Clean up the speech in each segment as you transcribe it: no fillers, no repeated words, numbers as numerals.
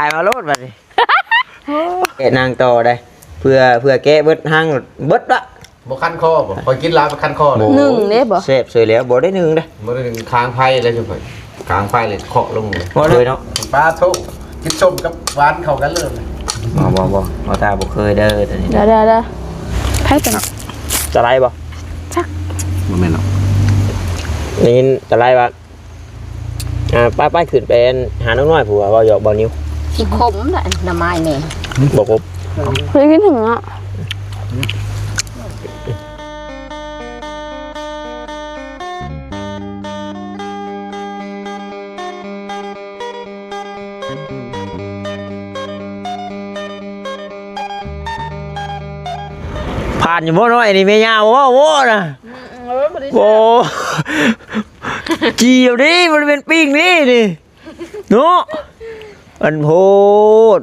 ายมาโลดบัดนี้แกะนางต่อได้เพื่อแกะเบิดห้างเบิดละบ่คันคอบ่คอยกินลาไปคันคอเลยหนึ่งเด้บ่เสพสวยแล้วบ่ได้หนึ่งเด้บ่ได้ค้างไฟเลยจังไผค้างไฟเลยเคาะลงเลย บ่เลยเนาะ ปลาทุกกินส้มกับหวานเข้ากันเลย บ่ตาบ่เคยเด้อตอนนี้ เดี๋ยวไผเป็น จะไล่บ่ บ่แม่นหรอก นี่จะไล่บ่ป้ายขึ้นเป็นหาน้องน้อยผัวบ่หยอกบ่นิ้ว สิคมแหละน้ำไม้นี่ บ่ครบ เคยกินถึงอ่ะ ผ่านอยู่บ่น้อยนี่แม่ย่าโว้น่ะโอ้จีอยู่ดิมันเป็นปิ้งนี่เนาะอันโพด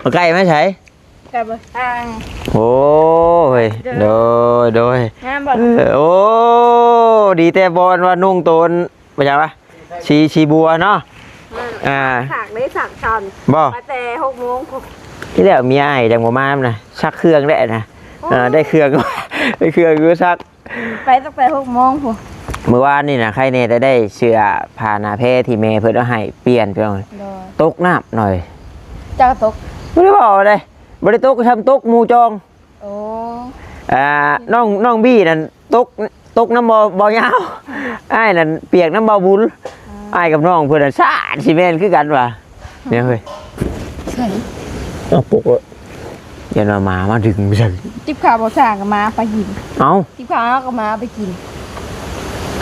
มาใกล้ไหมใช่ แต่บ่ทาง โอ้ยโดย งามบ่ โอ้ดีแต่บอลว่านุ่งโตนไปจ้ะปะชีบัวเนาะฉากได้ฉากชัน บ่ มาแต่6 โมง ที่แล้วมีไอ้จังบ่มานะชักเครื่องได้นะได้เครื่องได้เครื่องก็ชัก ไปตั้งแต่6 โมงพุ่น เมื่อวานนี่นะใครเนี่ยได้เสื้อผ้าหนาเพที่เมย์เพิ่นเอาให้เปลี่ยนไปหน่อยตกน้ำหน่อย จักตก ไม่ได้บอกเลยบริตกทำตกหมูจอง โอ้ น้องบี้นั่นตกน้ำบ่ยาวอ้ายนั่นเปียกน้ำบ่บุญอ้ายกับน้องเพื่อนน่ะสาดซีเมนต์คือกันว่ะเนี่ยเฮ้ย ใช่ เอาปลุกเลยยันมาดึงไปจัง จิบข้าวบ่สร้างก็มาไปกิน เอ้า จิบข้าวก็มาไปกิน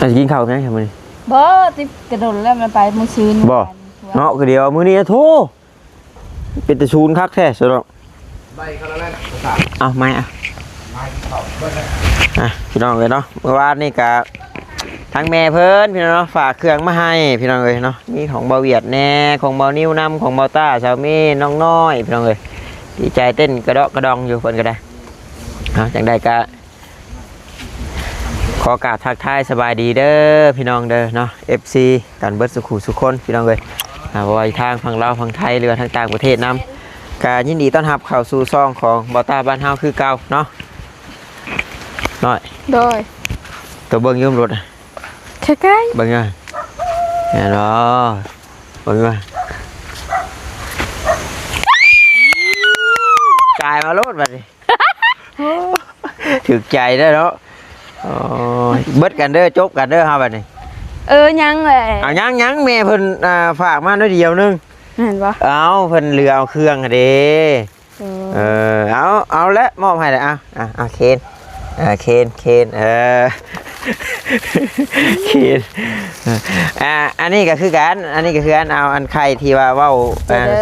จะกินข้าวไหมครับมื้อนี้ บ่จิบกระโดดแล้วมันไปมื้อซื่น บ่เนาะคือเดียวมื้อนี้โทเป็นตะชูนคักแท้สุดแล้ว ใบเขาแล้วแหละภาษา เอาไม่พี่น้องเลยเนาะเมื่อวานนี่กับทั้งแม่เพิ่นพี่น้องเนาะฝากเครื่องมาให้พี่น้องเลยเนาะนี่ของเบาเวียดแน่ของเบานิ้วน้ำของเบาต้าชาวเม่น้องน้อยพี่น้องเลยดีใจเต้นกระเดาะกระดองอยู่เพิ่นก็ได้จังใดก็ขอกราบทักทายสบายดีเด้อพี่น้องเด้อเนาะ FC กันเบิดสุขุสุขคนพี่น้องเลยว่าทางฝั่งลาวฝั่งไทยหรือว่าทางต่างประเทศนำการยินดีต้อนรับเข้าสู่ซองของเบาต้าบ้านเฮาคือเก่าเนาะน้อย โดย ตัวเบิ้งยืมรถ ใกล้ เบิ้งยังเนี่ยเนาะเบิ้งยังกายมารถบัดนี้ถึกใจได้เนาะเบิดกันเด้อจบกันเด้อฮะบัดนี้ ยังเลย เอายังแม่เพิ่นฝากมาหน่อยเดียวนึง เห็นบ่ เอาเพิ่นเรือเอาเครื่องอะเด้เอาละมอบให้เลยเอาเคนเคนเคนอันนี้ก็คือการเอาอันไข่ที่ว่าเว้า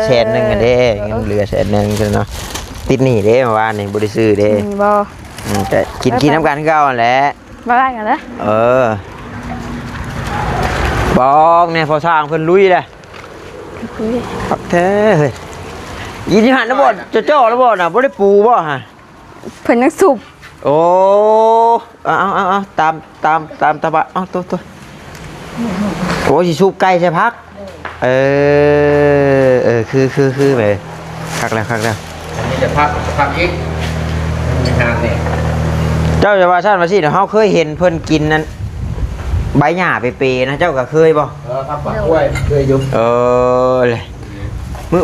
แสนนึงกันเด้เงินเหลือแสนนึงเนาะติดหนี้เด้เมื่อวานนี่บ่ได้ซื้อเด้ บ่ แต่กินน้ำกันคือเก่าแหละ บ่ได้กันนะ บอกเนี่ยพอสร้างเพิ่นลุยเลยปักแท้เฮ้ยยินดีหันนะบ่เจ้าแล้วบ่น่ะบ่ได้ปูบ่ฮะ เพิ่นนักสูบ โอ้เอาตามตะบะเอาตัวโอ้สิสูบไก่ใช่พักคือไปคักแล้ว อันนี้จะพักอีกงานนี่ เจ้าจะว่าซั่นว่าสิเฮาเคยเห็นเพิ่นกินนั้นใบหญ้าเปๆนะเจ้าก็เคยบ่ ครับปากกล้วยเคยอยู่ เลย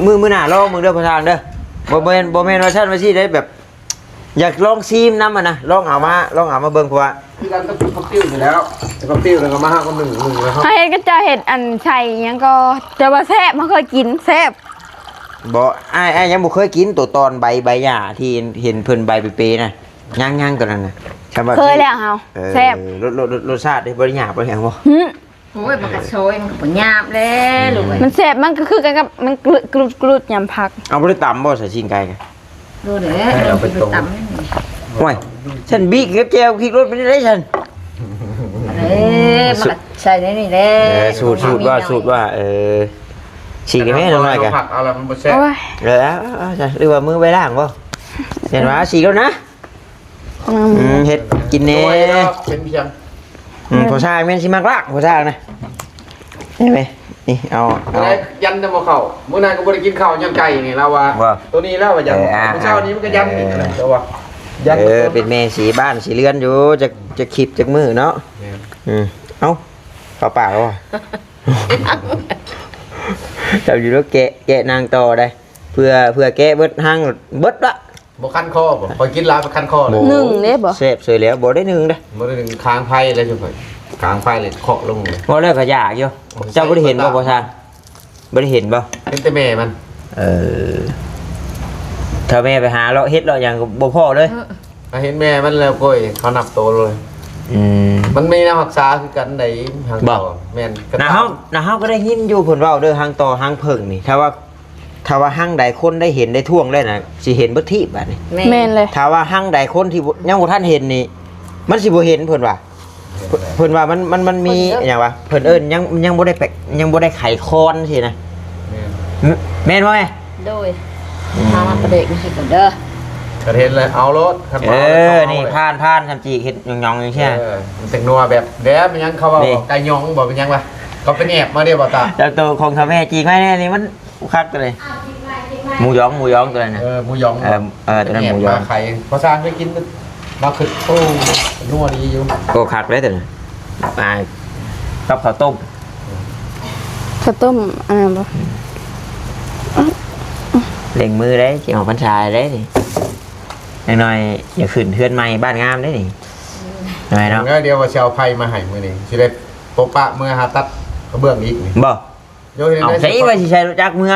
มือหน้าลองมึงเด้อพระทางเด้อบ่แม่นว่าซั่นว่าสิได้แบบอยากลองซีมน้ำนะลองเอามาเบิ่งเพราะว่า ที่ร้านก็ข้าวติ้วอยู่แล้วข้าวติ้วเลยก็มาห้าคนหนึ่งแล้วครับ ให้ก็จะเห็ดอันชัยยังก็จะว่าแซ่บมันเคยกินแซ่บ บ่อ้ายยังบ่เคยกินตัวตอนใบหญ้าที่เห็นเพิ่นใบเปๆน่ะย่างๆตัวนั้นน่ะ เคยแล้วเฮาแซ่บ รสชาติได้บ่ได้หยาบบ่แข็งบ่ โอ้ยมันก็โชยมันก็บ่หยาบแล้วลูก มันแซ่บมันก็คือกันกับมันกรุดยำผัก เอาบ่ได้ตำบ่ใส่ชิ้นไก่กัน ดูเด้อเราไปตำ โอ้ยฉันบิ๊กกับแจ่วพริกรสไม่ได้ฉัน มันก็ใส่ในนี่แหละ สูตรว่าฉีกกันแม่น้อยๆกัน ผักเอาละมันบ่แซ่บ โอ้ย เอาจ้ะหรือว่ามือไปล้างบ่เห็นว่าฉีกแล้วนะเฮ็ดกินแน่ เป็นเพียง พอสร้างแม่นสิมักลากพอสร้างนะเห็นไหม นี่เอา อะไรยันจะมาเข่าเมื่อนานก็บ่ได้กินข้าวยันไก่นี่เราว่าตัวนี้แล้วว่ายันเมื่อเช้านี้มันก็ยันอีกนะแต่ว่ายัน เป็นเมสีบ้านสีเรือนอยู่จะคลิปจากมือเนาะเอ้าเปล่าๆว่ะเราอยู่แล้วแกะนางต่อได้เพื่อแกะเบิดหั่งเบิดละ บ่คันคอบ่พอกินลาไปคันคอเลย หนึ่งเด้บ่ เสพสวยแล้วบ่ได้หนึ่งเด้ บ่ได้ถึงค้างไพ่เลยจังไผค้างไพ่เลยเคาะลงเลย บ่แล้วก็ยากอยู่เจ้าบ่ได้เห็นบ่ทางบ่ได้เห็นบ่ เป็นแต่แม่มัน ถ้าแม่ไปหาเราเฮ็ดเราอย่างบ่พอเลย ถ้าเห็นแม่มันแล้วก้อยเขานับโตเลย มันไม่น่ารักษาคือกันใดทางต่อแม่น นะเฮาก็ได้ยินอยู่เพิ่นเว้าเด้อหางต่อหางเพิ่งนี่ถ้าว่าหางใดคนได้เห็นได้ท่วงได้น่ะสิเห็นเบิดทีบัดนี้ แม่นเลย ถ้าว่าหางใดคนที่ยังบ่ทันเห็นนี่มันสิบ่เห็นเพิ่นว่าเพิ่นว่ามันมีหยังวะเพิ่นเอิ้นยังบ่ได้ยังบ่ได้ไขคอนสินะแม่นบ่แม่ โดยมาประเด็กนี่ก่อนเด้อก ระเทนเลยเอารถคัน นี่ผ่านทำจีเฮ็ดหยองๆอย่างเช่น มันแต่งนัวแบบแดบมันยังเขาว่าไก่ยองบอกเป็นยังวะเขาเป็นแอบมาเดียวบ่ตา แล้วตัวของทำแม่จีกไหมเนี่ยนี่มันคักตัวเลยหมูยองตัวนั้นนะ หมูยอง ตัวนั้นหมูยอง ไข่พอซานไปกินมาขึ้นโอ้นัวดีอยู่ โอ้คักเลยตัวนั้นกับข้าวต้ม ข้าวต้มอันนั้นบ่ เล่งมือได้เกี่ยวกับพันชายได้นี่หน่อยอย่าขึ้นเทือนไม้บ้านงามได้นี่ทำไมเนาะ เดี๋ยวว่าเชาวไพ่มาให้มื้อนี้สิได้ปปะเมื่อหาตัดกระเบื้องอีกนี่ บ่ โยเห็น เอา ได้ ใช้ไว้สิใช้รู้จักมือ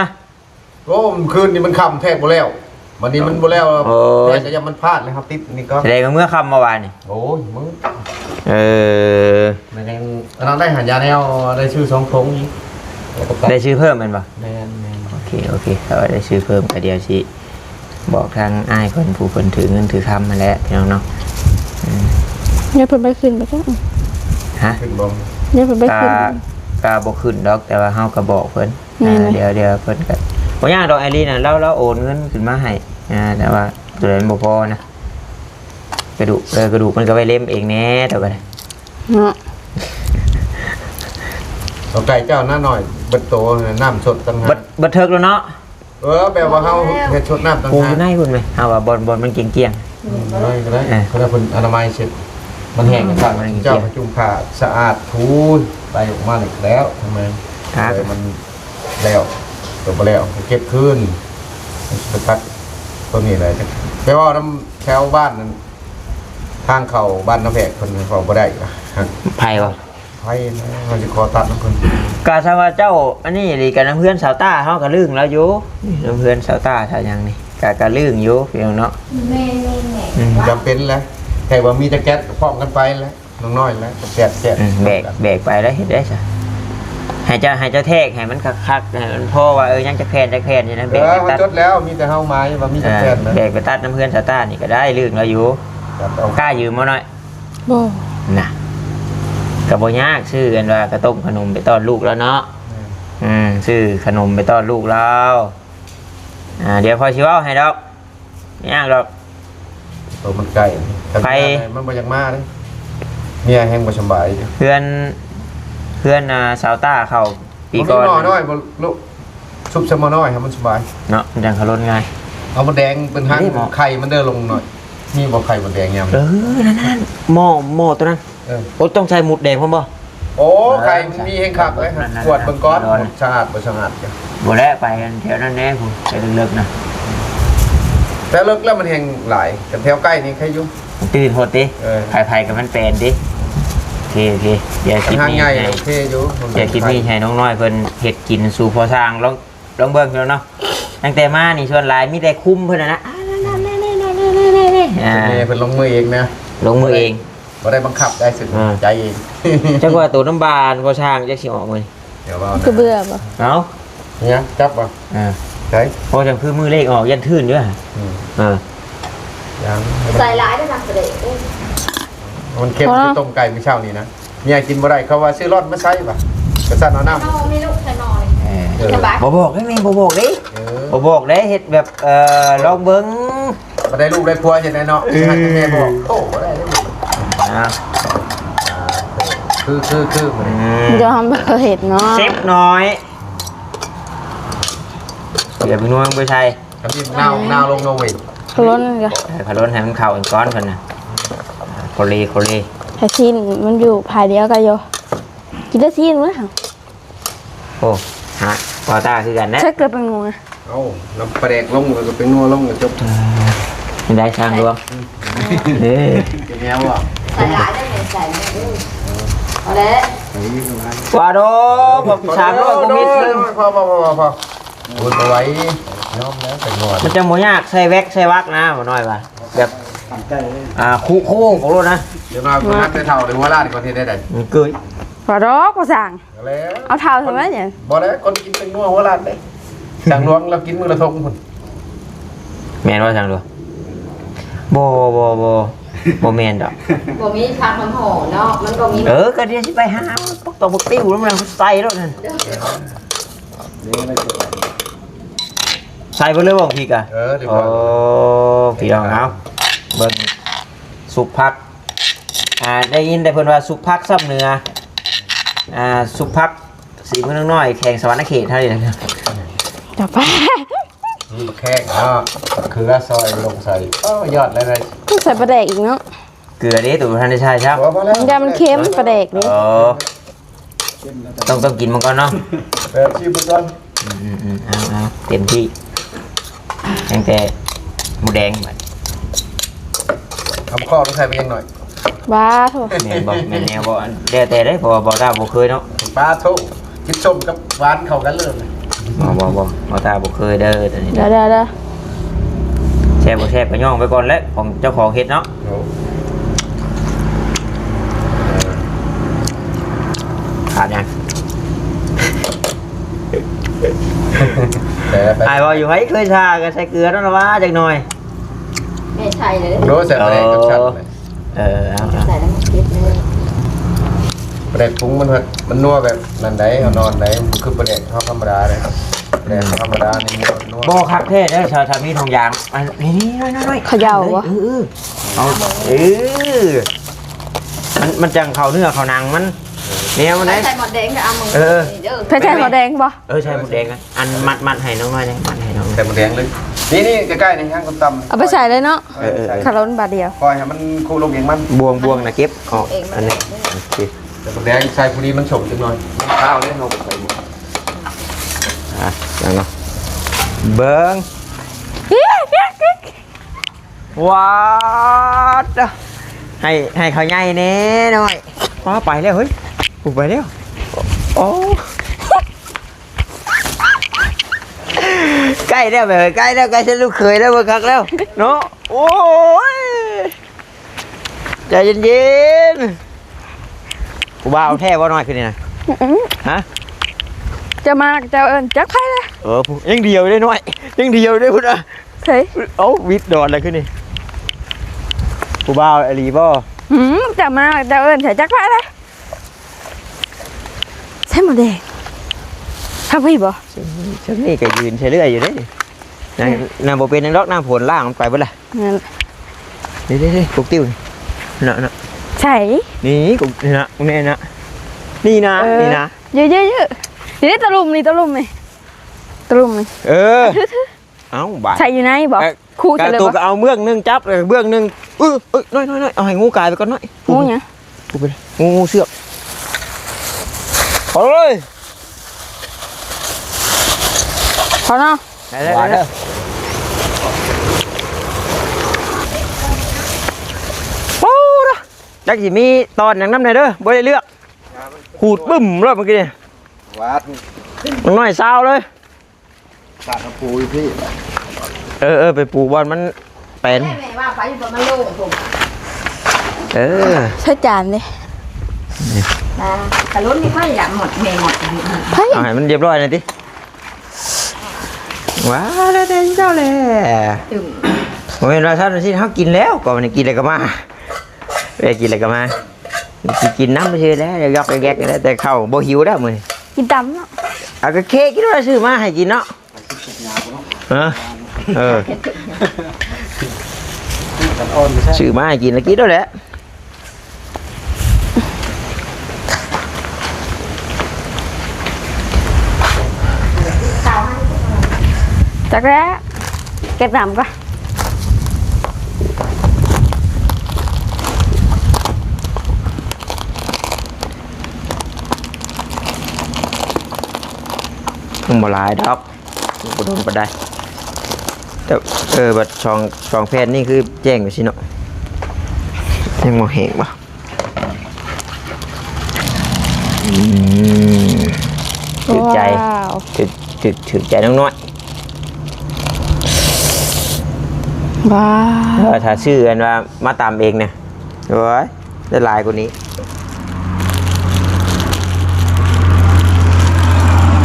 โอ้คืนนี้มันค่ำแทบบ่แล้ววันนี้มันบ่แล้วแต่ก็ยังมันพลาดเลยครับติดนี่ก็ แสดงว่าเมื่อคำเมื่อวานนี่ โอ้ยมึง มัน เราได้หายาแนวได้ชื่อสองทงนี้ ได้ชื่อเพิ่มมันบ่ แม่น โอเคถ้าว่าได้ชื่อเพิ่มก็เดียวสิบอกทางอ้ายคนผู้คนถือเงินถือคำมาแล้วพี่น้องเนาะ เนี่ยเพิ่นไปขึ้นไปจ้ะ ฮะ ขึ้นบ่ เนี่ยเพิ่นไปขึ้น กาบ่ขึ้นดอกแต่ว่าเฮาก็บอกเพิ่น แม่นเลย เดี๋ยวเพิ่นก็บ่ยากดอกไอรีน่ะเราโอนเงินขึ้นมาให้แต่ว่าตัวนั้นบ่พอนะกระดูกมันก็ไปเล่มเองแน่แต่ก็ได้ เนาะ เอาไก่เจ้าหน้าหน่อยเบิดโตน้ำสดตั้งหา บัดเทิกแล้วเนาะ แบบว่าเฮาเฮ็ดสดน้ำตั้ง ปู หา อยู่ในพุ่นไหมเฮาว่าบอลมันเกียง ได้เขาได้เพิ่นอนามัยเสร็จมันแห้งกันสั่งเจ้าประชุมผ้าสะอาดทูนไปออกมาอีกแล้วทำไมมันแล้วตัวบ่แล้วเก็บคืนไปตัดตัวนี้เลยแปลว่าน้ำแถวบ้านนั้นทางเข้าบ้านน้ำแพกเพิ่นเขาบ่ได้ ๆไผบ่ ไผนะมันสิขอตัดน้ำเพิ่น กาซะว่าเจ้าอันนี้หลีกับน้ำเพื่อนสาวต้าเฮาก็ลึงแล้วอยู่น้ำเพื่อนสาวต้าซะยังนี่ก็ลึงอยู่พี่น้องเนาะ จำเป็นแล้วแต่ว่ามีแต่แก๊สพร้อมกันไปแล้วน้องน้อยแล้วแก๊ส แบกไปแล้วเฮ็ดได้ซะให้เจ้าแทกให้มันคักๆให้มันพอว่ายังจะแพนอยู่นะแบกไป เขา ตัด จดแล้วมีแต่เฮาไม้ว่ามีแต่แก๊สนะ แบกไปตัดน้ำเพื่อนสาวต้านี่ก็ได้ลึงแล้วอยู่กล้ายืมมาหน่อย บ่ น่ะก็บ่ยากซื้อกันว่ากระต้มขนมไปต้อนลูกแล้วเนาะซื้อขนมไปต้อนลูกแล้วเดี๋ยวพอชิเว้าให้ดอกไม่ยากดอก ตัวมันไก่มันบ่อยากมาเลยเมียแห้งบ่สบาย เพื่อนสาวต้าเข้าปีก่อน หม้อน้อยบ่ลูกซุปซะหม้อน้อยให้มันสบาย เนาะมันจังเขาลดง่าย เอามาแดงเป็นหั่นไข่มันเด้อลงหน่อยมีบ่ไข่บ่แดงยาม นั่นหม้อตัวนั้นโอ้ต้องใช้หมุดแดงพ่อบ่ โอ้ไข่มันมีแห้งคักเลยขวดเบิ่งก้อนสะอาดบ่สะอาด บ่แล้วไปกันแถวนั้นแน่ผมไปลึกๆนะ แต่เลิกแล้วมันแห้งหลายแต่แถวใกล้นี่ใครอยู่ ตื่นโหดดิไผ่กับมันเป็นดิโอเคอย่าคิด ทาง นี่ ใหญ่ ให้ โอเคอยู่ อย่าคิดนี่ให้น้องน้อยเพิ่นเฮ็ดกินสู่พอสร้างลองเบิ่งแล้วเนาะตั้งแต่มานี่ส่วนหลายมีแต่คุ้มเพิ่นนะ เพิ่นลงมือเองนะ ลงมือเอง บ่ได้บังคับได้สึกใจเอง จักว่าตัวน้ำบานพอสร้างจักสิออกมื้อ เดี๋ยวว่า คือเบื่อบ่ เอ้า เนี่ยจับบ่ใช่ พอจังคือมือเลขออกยันทื่นอยู่อ่ะ ยัง ใส่ร้ายด้วยนะประเด็ก มันเค็มที่ต้มไก่มื้อเช้านี้นะเมียกินบ่ได้เขาว่าซื้อรอดมาใส่ป่ะกระสั่นเอาน้ำ น้องไม่ลูกแค่นอน บ่บอกได้แม่บ่บอกเด้บ่บอกได้เฮ็ดแบบลองเบิ่ง บ่ได้ลูกได้ผัวเฮ็ดได้เนาะให้แม่บอกโอ้บ่ได้เลย อ่า คือมัน เดี๋ยวทำเคยเห็นเนาะ เซฟน้อยเดี๋ยวพี่นุ่งไปใช้ กับที่นาวลงโนเวย์ ล้นกัน พะโล้ให้มันเข่าอีกก้อนคนนะโคลี ไอ้ชิ้นมันอยู่ภายเดียวกันโยกินได้ชิ้นมั้ย โอ้ฮะปอต้าคือกันนะ ใช่เกิดเป็นงูนะ เอาน้ำปลาแดกลงแล้วก็เป็นนัวลงก็จบ ไม่ได้ช่างรวมเฮ้ย เป็นแนวอ่ะ ใส่หลายได้ไหมใส่เอาเลย ว่าโดผมช่างรวมผมมิดนึง พอพูดเอาไว้ยอมแล้วแต่งอน มันจะโมยากใส่แว็กใส่วักนะมาหน่อยป่ะแบบคู่ของรถนะ เดี๋ยวมาคุณนักได้เท่าหรือว่าลาดก่อนที่ได้ มันเกย ปลาดอกปลาสั่ง แล้ว เอาเท้าทำไมเนี่ย บอกแล้วคนกินเป็นนัวหัวลาดได้สั่งลวงเรากินมือละทงคน แมนว่าช่างรวมโบแมนดอก บ่มีทางมันห่อเนาะมันบ่มี ก็เดี๋ยวสิไปหาตัวบุกติ้วแล้วมันใส่แล้วนั่นใส่ไปเลยบอกพี่กะ เดี๋ยว โอ้พี่น้องเอาเบิ่งสุกพักได้ยินได้เพิ่นว่าสุกพักซับเหนือสุกพักสีเมืองน้อยแข่งสวรรค์เขตเท่านี้นะ จับไป นี่แข้งคือซอยลงใส่ยอดเลย ต้องใส่ปลาแดกอีกเนาะ เกลือนี้ตู่ท่านได้ใช่ครับ ยามันเค็มปลาแดกนี่ ต้องกินมันก่อนเนาะ แบบชิมก่อน เอาเต็มที่ตั้งแต่หมูแดงมา ทำข้อต้องใส่ไปยังหน่อย บ้าโถ แม่นบอกแม่นแนวบอกเดี๋ยวแต่ได้พอบอกตาบอกเคยเนาะ ปลาทุคิดส้มกับหวานเข้ากันเลย บอกตาบอกเคยเด้อแต่นี่ เดี๋ยว แช่บ่แช่ก็ย่องไปก่อนแล้วของเจ้าของเฮ็ดเนาะขาดยัง แต่ไป ไอ้บอกอยู่ให้เคยชาก็ใส่เกลือแล้วนะว่าจักหน่อย แม่ใช่เลย โน้ใส่ไปกับชัดเลย เอา ใส่แล้วมันคิดเลย ประเด็กปุ้งมันนัวแบบนั่นได้เอานอนได้มันคือประเด็กเขาธรรมดาเลยประเด็กธรรมดานี่นัว บ่คักแท้เด้อชามีทองยางอันนี่น้อยๆ เขย่าวะ เอามันจังเข้าเนื้อเข้าหนังมันแนวมันได้ ใส่หมดแดงกับเอามือ ใช่หัวแดงปะ ใช่หมดแดงนะอันมัดให้น้องน้อยนะมัดให้น้อง แต่มันแดงเลยนี่ใกล้ๆนี่ห้างคนตำ เอาไปใส่เลยเนาะคาร์ลบาทเดียว คอยให้มันคู่ลงเองมัน บวงนะเก็บออกอันนี้โอเค แต่มันแดงใส่พอดีมันฉ่มจังหน่อยข้าวเล่นนก จังเนาะเบิ้งว้าวให้เขาใหญ่แน่หน่อยว้าไปแล้วเฮ้ยปุ๊บไปแล้วโอ้ใกล้แล้วแบบใกล้แล้วใกล้ฉันลูกเคยแล้วเบิ่งคักแล้วเนาะโอ้ยใจเย็นๆกูบ้าเอาแท้ว่าน้อยขึ้นนี่นะฮะ จะมาจะเอิญจักไพ่เลย ยังเดียวได้น้อยยังเดียวได้พุ่นอ่ะ เฮ้ย เอ้าวิดดอนอะไรขึ้นนี่กูบ้าอลีบ่ จะมาจะเอิญใส่จักไพ่เลยใช่หมดแดงทำพี่บ่ ฉันนี่ก็ยืนเฉยเรื่อยอยู่เด้นางบ่เป็นนางดอกนางผลล่างมันไปเบ่ล่ะ นั่น นี่กุกติ้วน่ะ ใช่ นี่กุกนี่นะตรงนี้นะนี่นะนี่นะ เยอะนี่ตะลุมนี่ตะลุมนี่ เอ้าบ่า ใช่อยู่ไหนบอกคู่ กา จะเลย ตัว บ่ ก็เอาเบื้องนึงจับเลยเบื้องนึงน้อยเอาให้งูกายไปก่อนน้อย งูเนี่ย กูไปเลยงูเสือกเอาเลย พอเนาะ ได้โอ้ดจักสิมีตอนอย่างน้ำไหนเด้อบ่ได้เลือกขูดบึ้มเลยเมื่อกี้นี่ วัด น้อยสาวเลย สาดปูพี่ ไปปลูกบอลมันเป็น แม่ว่าไปอยู่ประมาณโลกผม ใช่จานเลย แต่รถนี่ค่อยอยากหมดแม่หมด เฮ้ย เอาให้มันเรียบร้อยหน่อยดิว้าวแล้วได้เจ้าเลย ตึม ผมเห็นว่าท่านที่เขากินแล้วก่อนกินอะไรก็มาไปกินอะไรก็มากินน้ำไปเฉยแล้วยอกแยกแล้วแต่เข้าบ่หิวแล้วมึง กินตำเนาะ เอาก็เค้กกินว่าซื้อมาให้กินเนาะซื้อมาให้กินแล้วกินแล้วแหละ จากแรกเก็บน้ำก่อน มันบ่หลายดอกบ่โดนปานใดแต่บัดช่องแพทย์นี่คือแจ้งไปสิเนาะยังบ่แห้งบ่ถือใจ ว้าว ถือใจน้องน้อย ว้าว ถ้าชื่อกันว่ามาตามเองเนี่ยโอ้ยได้หลายกว่านี้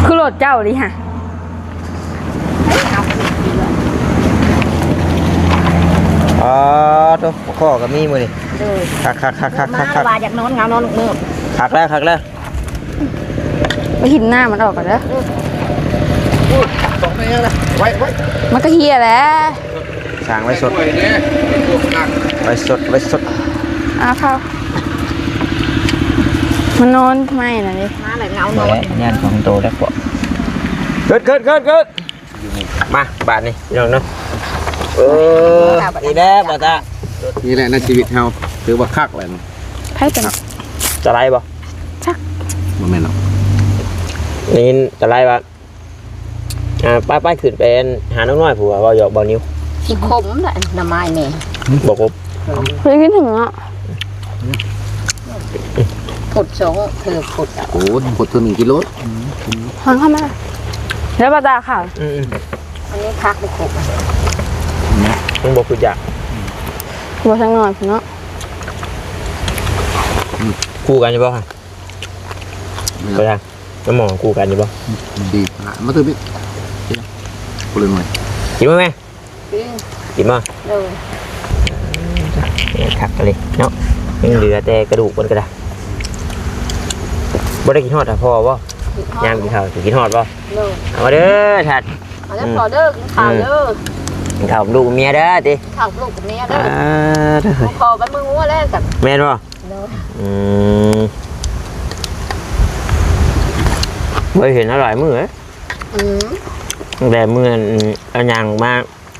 คือรถเจ้าดิฮะ อ๋อตัวข้อก็มีมือนี่ เด้อ คัก มาว่าอยากนอนเหงานอนมืด คักแล้ว ไปหินหน้ามันออกก่อนเด้อ สองไปยังนะไว้ มันก็เฮียแล้ว สางไว้สด ไว้เนี่ย ไว้สด อ้าวเข้ามันนอนทำไมน่ะดิ มาเลยเหงานอน งานของโตแล้วก็เกิดมาบาทนี่พี่น้องเนาะนี่แน่บ่ตา นี่แหละในชีวิตเฮาถือว่าคักเลย ไพ่เป็น จะไล่บ่ บ่แม่นหรอก นี่จะไล่บ่ป้ายขึ้นไปหาน้องน้อยผัวว่าหยอกบ่นิ้ว สิคมแหละน้ำไม้แม่ บ่ครบ เคยคิดถึงอ่ะ ผดสองเธอผดเอา โอ้โหกดตัว1 กิโล หันเข้ามาแล้วปลาตาค่ะ อันนี้คักไปครบอ่ะ มันบ่คืออยาก หัวสังหน่อยพี่เนาะ คู่กันอยู่บ่ค่ะก็ได้น้ำหมอคู่กันอยู่บ่ ดีมาตัวพี่กูเลยหน่อย กินมั้ยแม่ จริง กินบ่ เด้อ คักเลยเนาะยังเหลือแต่กระดูกมันก็ได้บ่ได้กินฮอดอ่ะพ่อบ่ยามกินข้าวสิกินฮอดบ่ เด้อ เอามาเด้อทัด เอาแล้วพอเด้อกินข้าวเด้อ กินข้าวกับลูกกับเมียเด้อติ ข้าวลูกกับเมียเด้อ เด้อ พอไปมืองัวแล้วกับ แม่นบ่ เด้อ บ่เห็นอร่อยมื้อเอ้ย อืม ตั้งแต่มื้ออันย่างมา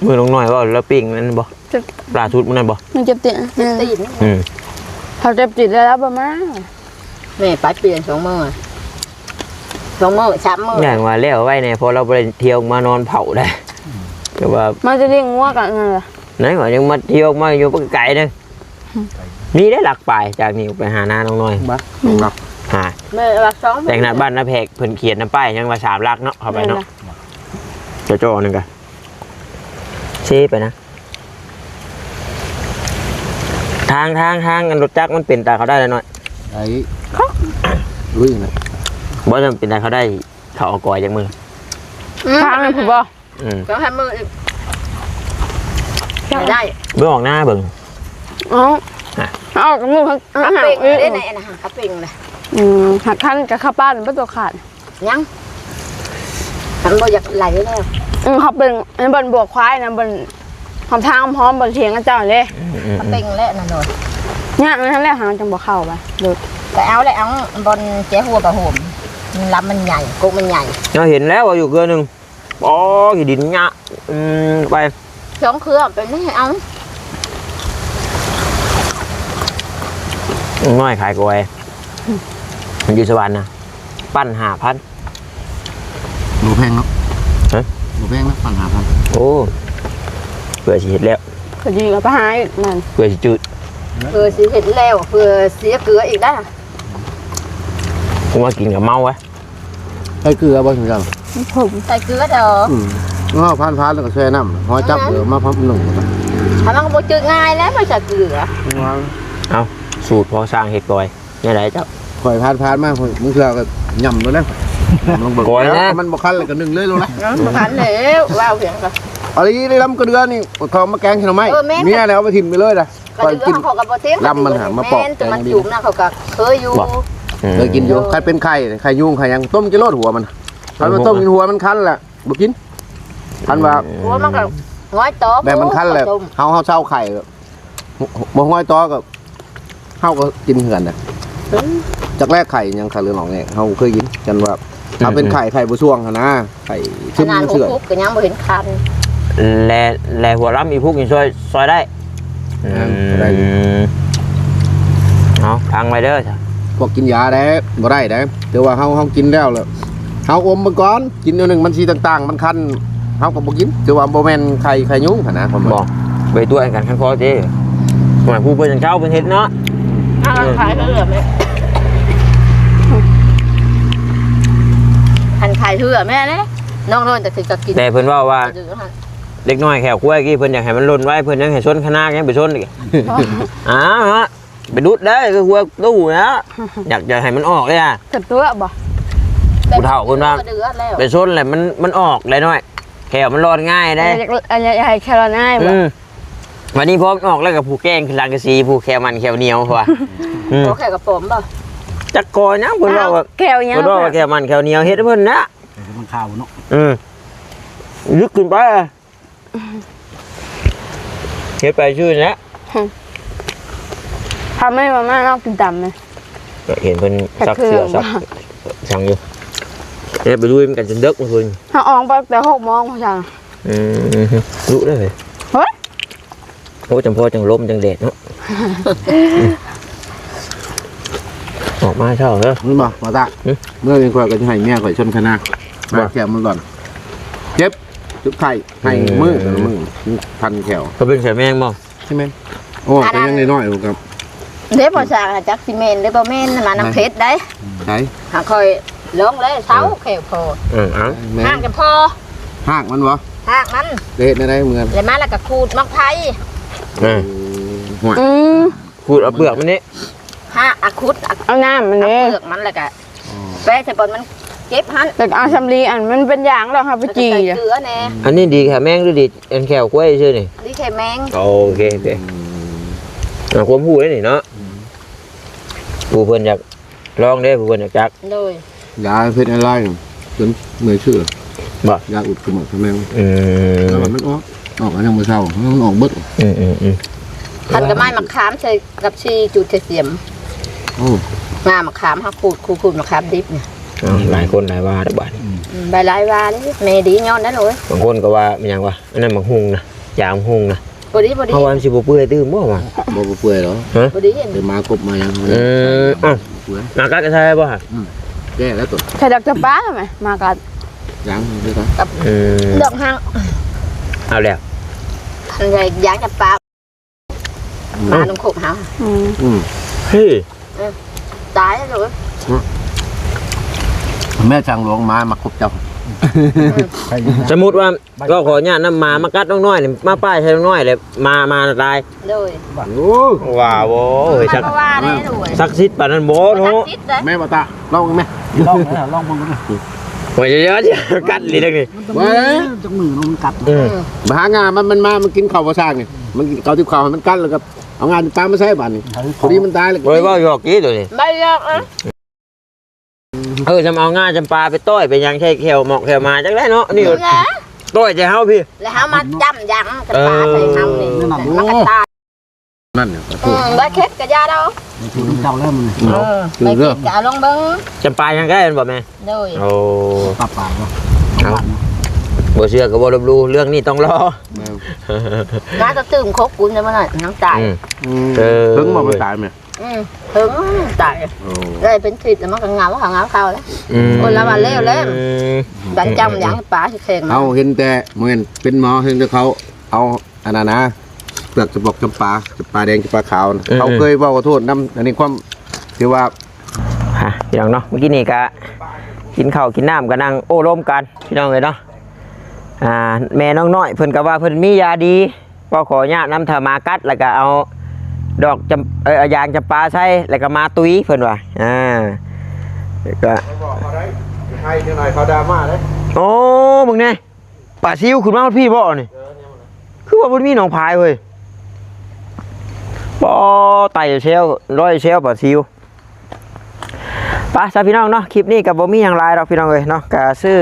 มื้อน้องน้อยว่าแล้วปิ้งนั่นบ่ปลาทุดมื้อนั้นบ่ มันเจ็บติด ตีน เขาเจ็บติดแล้วบ่มา แม่ไปเปลี่ยน2 มื้อ2 มื้อ3 มื้อ อย่างว่าแล้วไว้เนี่ยพอเราบ่ได้เที่ยวมานอนเผาได้แต่ว่า มันจะเลี้ยงงัวกันนั่นแหละ ไหนว่ายังมาเที่ยวมาอยู่ปกไก่นึงมีได้หลักปลายจากนี้ไปหาหน้าน้องน้อย บ้าหลับ หา แม่ว่า2 แต่งหน้าบ้านน้าแพกเพิ่นเขียนน้ำป้ายยังว่า3ลักเนาะเข้าไปเนาะโจนึงก็ชี้ไปนะทางกันรถจักรมันเป็นตาเขาได้แล้วหน่อย ไอ้ลุยนะ บ่จำเป็นตาเขาได้เขาเอากอยจากมือ ทางนั้นผมบอก ก็ให้มื้ออีกไม่ได้ เบิ่งออกหน้าเบิ่ง อ๋อเอากับมือเขา ขับ หัก ปิงได้ไหนนะขับปิงเลย หักขั้นกับข้าวป้านเป็นตัวขาด ยังฉันบ่อยากไหลแล้ว เขาเป็นบนบวกควายนะบนหอมทางพร้อมบนเทียงกันเจ้าเลย ขับปิงแล้วนะหน่อย เนี่ยนั่นแหละหางจังบ่เข้าไปเด็ก แต่เอาเลยเอาบนเจ๊หัวประโหมลำมันใหญ่กุมันใหญ่ เราเห็นแล้วว่าอยู่เกลือหนึงอ๋อขี้ดินหยะไป 2 เครือเป็นนี่เอา น้อยขายกอยมันอยู่สวรรค์นะปั้น5,000 หมูแพงเนาะ ฮะ หมูแพงนะปัญหาพัน โอ้เผื่อสิเห็ดแล้ว ก็ดีกับไปหาอีกนั่น เผื่อสิจืด เพื่อสิเห็นแล้วเพื่อเสียเกลืออีกได้ ผมว่ากินกับเมาไว้ ไอ้เกลือบ่ถึงจัง ผม ใส่เกลือเด้อ ง้อพันแล้วก็แช่น้ำหอยจับมาพับหนึ่ง ถ้ามันบ่จืดง่ายแล้วไม่ใส่เกลือ เอาสูตรพอสร้างเห็ดกอยนี่ไหนเจ้า ข่อยพานมากมึงเชื่อก็ย่ำเลยนะลองเบิก โกยนะ มันบ่คันเลยก็1เลยลงนะ ขันแล้วว้าวเพียงก็ อะไรได้ลำกระเดือนี่ทองมาแกงขนมไม้ แม่น เมียแล้วเอาไปถิ่มไปเลยนะ ก็เรื่องเขากับบ่เทียง ลำมันหามาปอก แต่มันจุ่มนะเขาก็เคยอยู่ เคยกินอยู่ใครเป็นไข่ไข่ยุงไข่ยังต้มจะโลดหัวมันถ้ามันต้มกินหัวมันคันแหละบ่กินคันว่า หัวมันก็ง้อยตอ แบบมันคันแหละเฮาเช่าไข่บ่ห้อยตอกับเฮาก็กินเหือนน่ะจากแรกไข่ยังขาเหลืองหนองเนี่ยเฮาเคยกินกันว่า ถ้าเป็นไข่บ่ช่วงหั่นนะไข่ ข ชุ่ม นาด เชื่อ คุกก็ยังบ่เห็นคัน แลหัวล้ำอีพุกนี่ซอยได้ ได้อยู่ เอาพังไปเด้อจ้ะ พวกกินยาได้บ่ได้ได้แต่ว่าเฮากินแล้วแล้วเฮาอมมันก่อนกินเดี๋ยวนึงมันสีต่างๆมันคันเฮาก็บ่กินแต่ว่าบ่แม่นไข่ยุงหั่นนะผม บอกไปตัวกันขั้นคอเจ้หมายผู้เพิ่นจังเช้าเพิ่นเฮ็ดเนาะ ขายเถื่อไหมหันขายเถื่อแม่เนี่ยน้องโดนแต่ถือกับกิน แต่เพิ่นว่าเด็กน้อยแขวกล้วยกี้เพิ่นอยากให้มันล่นไว้เพิ่นยังให้ชนคณะยังไปชนอีกอ้าวฮะไปดุดได้คือหัวตู้นะอยากจะให้มันออกเลยอ่ะ เกิดตัวบ่ ผู้เฒ่าเพิ่นว่าไปชนแหละมันออกเลยน้อยแขวมันรอดง่ายได้ อยากให้แครอทง่ายบ่ วันนี้พอมันออกแล้วกับผู้แกล้งคือลางกะซีผู้แขวมันแขวเหนียวเพราะว่า โอเคกับผมป่ะ จักกอยนะเพิ่นว่าว่า แก้วยัง เพิ่นว่าแขวมันแขวเหนียวเฮ็ดให้เพิ่นนะ มันข้าวเนาะ ลึกขึ้นไปเฮ็ดไปชื่อนะ ทำให้มาม่าเรากินต่ำเลย เห็นเพิ่นซักเสื้อซักช่างอยู่เฮ็ดไปลุยมันกันจนเดึกเพิ่น ถ้าออกไปแต่6 โมงพ่อช่าง รู้ได้เลย เฮ้ย โอ้จังพ่อจังลมจังแดดเนาะออกมาเช้าเด้อ มันบ่ว่าตาเมื่อเป็นข่อยก็สิให้เมียข่อยชนคณะมาแขวมันก่อนเจ็บจุดไข่ให้มือแต่ละมือพันแขว เขาเป็นแขวแมงบ่ ใช่ไหมโอ้เป็นยังน้อยๆครับ เดี๋ยวพอสั่งจักซีเมนเดี๋ยวพอเมนมาน้ำเพชรได้ ใช่ หาคอยลงเลยเช้าแขวพอ เอา แม่ ห่างกันพอ หากมันวะ ห่างมัน เด็ดได้เหมือน เลยมาแล้วก็ขูดมักไผ่ หัว ขูดเอาเปลือกมันนี่ ห่าอะคุด เอาน้ำมัน เป เลย ลือกมันแล้วก็แป้งใส่ปนมันเก็บหัน แต่เอาสำลีอันมันเป็นอย่างแล้วค่ะไปจี ใส่เกลือแน่ อันนี้ดีแขวแมงหรือดีอันแขวกล้วยชื่อนี่ นี่ไข่แมง โอเคความพูดได้นี่เนาะผู้เพิ่นอยากลองได้ผู้เพิ่นอยากจัก โดย ยาเพชรอะไรจนเหนื่อยชื่อ บ่ ยาอุดกระหม่อมทำแมง อืม แล้วมันออกอันยังมือเศร้ามันออกเบิด พันกับไม้มะขามใส่กับชีจุดเสียม โอ้ งามะขามฮักขูดมะขามดิบเนี่ย หลายคนหลายว่าได้บ้าน ใบลายวานี่เมดีย้อนนั่นเลย บางคนก็ว่ามันยังว่าอันนั้นมังหุงนะยามหุงนะ บดี เพราะว่ามันสิบ่เปื่อยตื้มบ่ว่า บ่เปื่อยหรอ บดีเห็น เดี๋ยวมากบมายัง เปื่อยมากัดใช่บ่ฮะ แก้แล้วตัว ใส่ดอกจำปาไหมมากัด ยังด้วยกัน ดอกหาง เอาแล้ว ทันใจยางกับปลาปลาลงขบหา เฮ้ย ตายเลย แม่จางหลวงมาคบเจ้า สมมุติว่าก็ขออนุญาตนำมากัดน้องน้อยนี่มาป้ายใช้น้องน้อยเลยมาตาย เลย ว้าวโอ้ย ชักว่าแน่เลย ซักซิดปานนั้นบ่เนาะ แม่บ่ตาลองแม่ ลองนะลองบนกัน โอ้ยเยอะๆกัดเลยจังนี่ ว้า จังมือมันกัด หางานมันมามันกินข้าวบ่สร้างนี่มันเกาที่ข้าวมันกั้นแล้วก็เอางานตามมาใช้บ้านนี่พอดีมันตายแล้ว โอ้ยว่าหยอกกี้ตัวนี้ ใบยอกอ่ะ จำเอาง่าจำปลาไปต้อยไปยังแค่แขวหมอกแขวมาจังได้เนาะนี่ แล้ว ต้อยจะเฮาพี่ แล้วเขามาจำยังกับปลาใส่เขานี่มันก็ตาย นั่นเนี่ย ใบเค็ดกับยาเรา คือเจ้าเริ่มเลย ใบเค็ดกับลงเบิ้ง จำปลายังได้บ่แม่ เลย โอ้ ปลาปลาเนาะ บ่เชื่อก็บ่ลบลู่เรื่องนี้ต้องรอ น้าจะตื่มคบกุนจะมาหน่อยน้ำตาย ถึงมามันตายไหม ถึงตายได้เป็นคลิปแล้วมันก็เงาเข้าแล้วคนละวันเร็วดันจำยังปลาเข่ง เอาเห็นแต่เหมือนเป็นหมอเห็นแต่เขาเอาอันนั้นนะเปลือกจะบอกจำปาแดงจำปาขาวเขาเคยบอกขอโทษน้ำอันนี้ความที่ว่า พี่น้องเนาะเมื่อกี้นี่ก็กินข้าวกินน้ำก็นั่งโอ้ร่มกันพี่น้องเลยเนาะแม่น้องน้อยเพิ่นก็ว่าเพิ่นมียาดีก็ขออนุญาตนำเธอมากัดแล้วก็เอาดอกจำเอายางจำปาใส่แล้วก็มาตุ้ยเพิ่นว่าก็ บอกเขาได้ให้เท่าไหร่เขาดราม่าเลย โอ้มึงไงป่าซิวคุณมาพี่บ่นี่คือว่าบนมีหนองพายเว้ยบ่ไต่เชลร้อยเชลป่าซิวไปซะพี่น้องเนาะคลิปนี้กับบ่มีอย่างไรหรอกพี่น้องเลยเนาะก็ซื้อ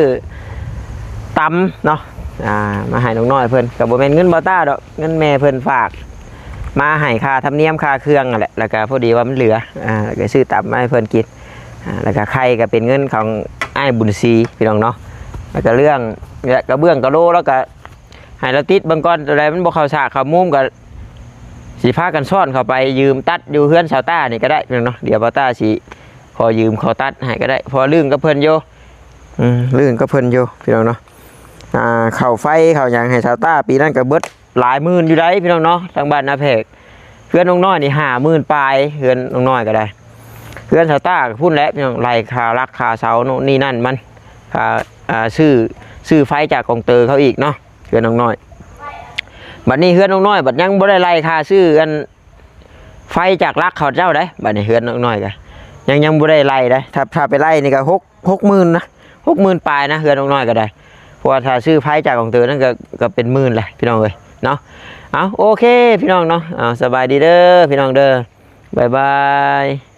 ตำเนาะมาให้น้องน้อยเพิ่นกับบ่แม่นเงินบ่ต้าดอกเงินแม่เพิ่นฝากมาให้ค่าธรรมเนียมค่าเครื่องนั่นแหละแล้วก็พอดีว่ามันเหลือแล้วก็ซื้อตำมาให้เพิ่นกิน แล้วก็ไข่ก็เป็นเงินของอ้ายบุญศรีพี่น้องเนาะแล้วก็เรื่องกระเบื้องกระโลแล้วก็ให้เราติดบางก้อนอะไรมันบ่เข้าฉากเข้ามุมก็สิพากันซ่อนเข้าไปยืมตัดอยู่เฮือนชาวต้านี่ก็ได้พี่น้องเนาะเดี๋ยวบ่าวต้าสิขอยืมขอตัดให้ก็ได้พอลื่นก็เพิ่นโยลื่นก็เพิ่นโยพี่น้องเนาะเข้าไฟเข้าหยังให้ชาวต้าปีนั้นก็เบิดหลายหมื่นอยู่ได้พี่น้องเนาะทางบ้านนาเพกเพื่อนน้องน้อยนี่50,000ปลายเพื่อนน้องน้อยก็ได้เพื่อนชาวต้าก็พูดแล้วพี่น้องไล่ค่ารักค่าเสาโน่นนี่นั่นมันค่าซื้อไฟจากกองเตอร์เขาอีกเนาะเพื่อนน้องน้อยบัดนี้เพื่อนน้องน้อยบัดยังบ่ได้ไล่ค่าซื้อกันไฟจากรักเขาเจ้าได้บัดนี้เพื่อนน้องน้อยก็ยังบ่ได้ไล่ได้ถ้าไปไล่นี่ก็60,000นะ60,000ปลายนะเพื่อนน้องน้อยก็ได้เพราะว่าถ้าซื้อไฟจากกองเตอร์นั่นก็เป็นหมื่นแหละพี่น้องเอ้ยเนาะเอาโอเคพี่น้องเนาะสบายดีเด้อพี่น้องเด้อบ๊ายบาย